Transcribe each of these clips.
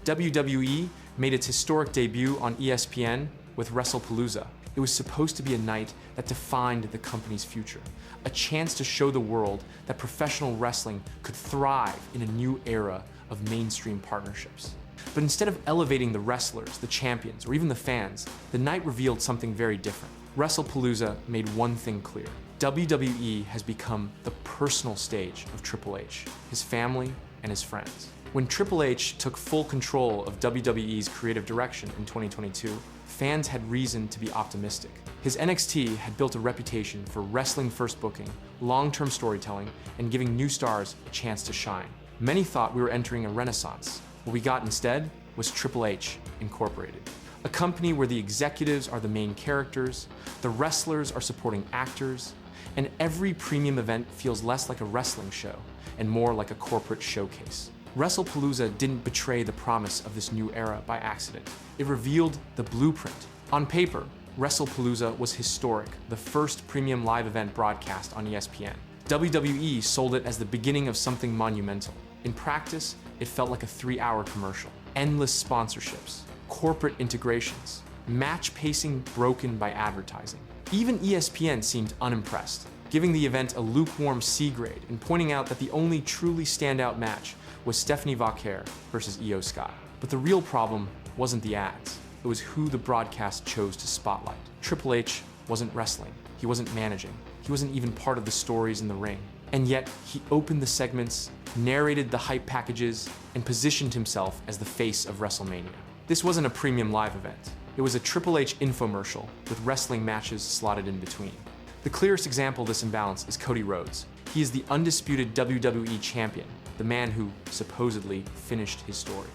WWE made its historic debut on ESPN with WrestlePalooza. It was supposed to be a night that defined the company's future, a chance to show the world that professional wrestling could thrive in a new era of mainstream partnerships. But instead of elevating the wrestlers, the champions, or even the fans, the night revealed something very different. WrestlePalooza made one thing clear. WWE has become the personal stage of Triple H, his family, and his friends. When Triple H took full control of WWE's creative direction in 2022, fans had reason to be optimistic. His NXT had built a reputation for wrestling-first booking, long-term storytelling, and giving new stars a chance to shine. Many thought we were entering a renaissance. What we got instead was Triple H Incorporated, a company where the executives are the main characters, the wrestlers are supporting actors, and every premium event feels less like a wrestling show and more like a corporate showcase. WrestlePalooza didn't betray the promise of this new era by accident. It revealed the blueprint. On paper, WrestlePalooza was historic, the first premium live event broadcast on ESPN. WWE sold it as the beginning of something monumental. In practice, it felt like a 3-hour commercial. Endless sponsorships, corporate integrations, match pacing broken by advertising. Even ESPN seemed unimpressed, giving the event a lukewarm C grade and pointing out that the only truly standout match was Stephanie Vauquer versus Io Sky. But the real problem wasn't the ads. It was who the broadcast chose to spotlight. Triple H wasn't wrestling. He wasn't managing. He wasn't even part of the stories in the ring. And yet, he opened the segments, narrated the hype packages, and positioned himself as the face of WrestleMania. This wasn't a premium live event. It was a Triple H infomercial with wrestling matches slotted in between. The clearest example of this imbalance is Cody Rhodes. He is the undisputed WWE champion, the man who supposedly finished his story.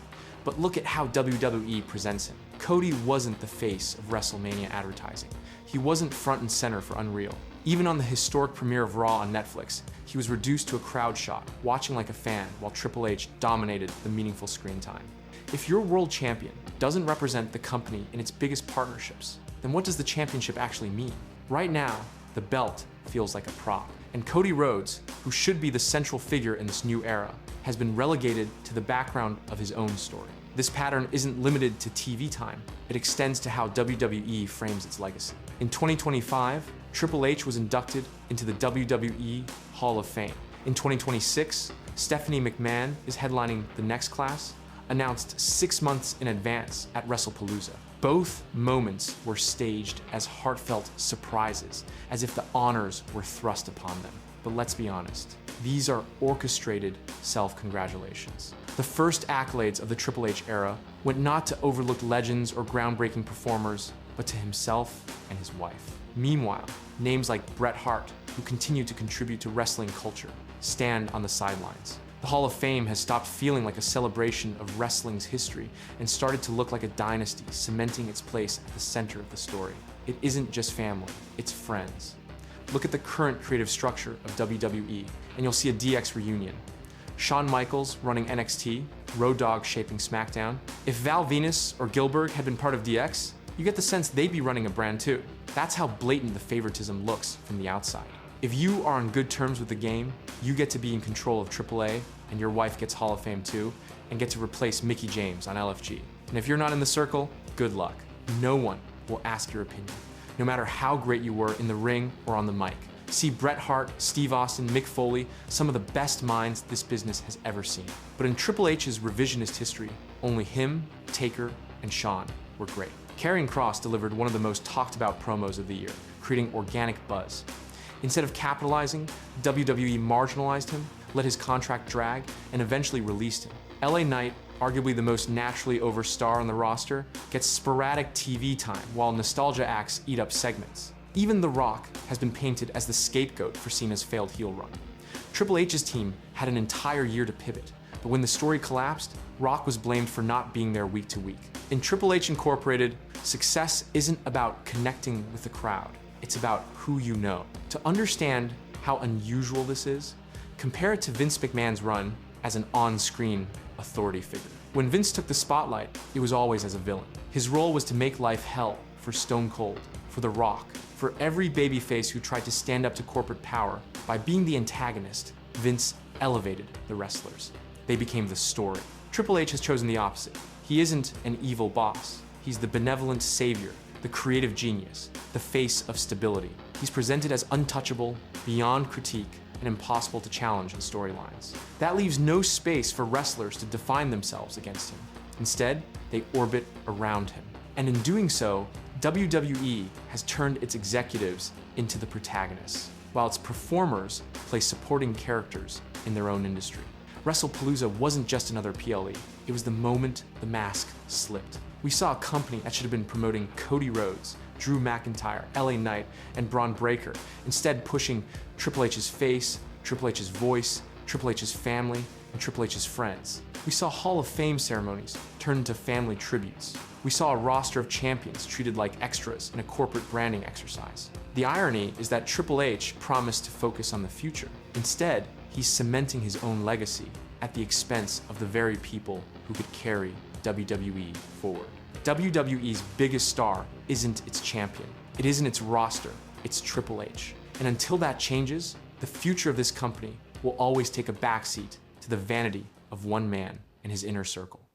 But look at how WWE presents him. Cody wasn't the face of WrestleMania advertising. He wasn't front and center for Unreal. Even on the historic premiere of Raw on Netflix, he was reduced to a crowd shot, watching like a fan while Triple H dominated the meaningful screen time. If your world champion doesn't represent the company in its biggest partnerships, then what does the championship actually mean? Right now, the belt feels like a prop. And Cody Rhodes, who should be the central figure in this new era, has been relegated to the background of his own story. This pattern isn't limited to TV time. It extends to how WWE frames its legacy. In 2025, Triple H was inducted into the WWE Hall of Fame. In 2026, Stephanie McMahon is headlining the next class, announced 6 months in advance at WrestlePalooza. Both moments were staged as heartfelt surprises, as if the honors were thrust upon them. But let's be honest, these are orchestrated self-congratulations. The first accolades of the Triple H era went not to overlooked legends or groundbreaking performers, but to himself and his wife. Meanwhile, names like Bret Hart, who continue to contribute to wrestling culture, stand on the sidelines. The Hall of Fame has stopped feeling like a celebration of wrestling's history and started to look like a dynasty, cementing its place at the center of the story. It isn't just family, it's friends. Look at the current creative structure of WWE, and you'll see a DX reunion. Shawn Michaels running NXT, Road Dogg shaping SmackDown. If Val Venus or Gillberg had been part of DX, you get the sense they'd be running a brand too. That's how blatant the favoritism looks from the outside. If you are on good terms with the game, you get to be in control of AAA, and your wife gets Hall of Fame too, and get to replace Mickie James on LFG. And if you're not in the circle, good luck. No one will ask your opinion, no matter how great you were in the ring or on the mic. See Bret Hart, Steve Austin, Mick Foley, some of the best minds this business has ever seen. But in Triple H's revisionist history, only him, Taker, and Shawn were great. Karrion Kross delivered one of the most talked about promos of the year, creating organic buzz. Instead of capitalizing, WWE marginalized him, let his contract drag, and eventually released him. LA Knight, arguably the most naturally over star on the roster, gets sporadic TV time while nostalgia acts eat up segments. Even The Rock has been painted as the scapegoat for Cena's failed heel run. Triple H's team had an entire year to pivot, but when the story collapsed, Rock was blamed for not being there week to week. In Triple H Incorporated, success isn't about connecting with the crowd. It's about who you know. To understand how unusual this is, compare it to Vince McMahon's run as an on-screen authority figure. When Vince took the spotlight, it was always as a villain. His role was to make life hell for Stone Cold, for The Rock, for every babyface who tried to stand up to corporate power. By being the antagonist, Vince elevated the wrestlers. They became the story. Triple H has chosen the opposite. He isn't an evil boss. He's the benevolent savior, the creative genius, the face of stability. He's presented as untouchable, beyond critique, and impossible to challenge in storylines. That leaves no space for wrestlers to define themselves against him. Instead, they orbit around him. And in doing so, WWE has turned its executives into the protagonists, while its performers play supporting characters in their own industry. WrestlePalooza wasn't just another PLE, it was the moment the mask slipped. We saw a company that should have been promoting Cody Rhodes, Drew McIntyre, LA Knight, and Braun Breaker, instead pushing Triple H's face, Triple H's voice, Triple H's family, and Triple H's friends. We saw Hall of Fame ceremonies turn into family tributes. We saw a roster of champions treated like extras in a corporate branding exercise. The irony is that Triple H promised to focus on the future. Instead, he's cementing his own legacy at the expense of the very people who could carry WWE forward. WWE's biggest star isn't its champion. It isn't its roster, it's Triple H. And until that changes, the future of this company will always take a backseat to the vanity of one man and his inner circle.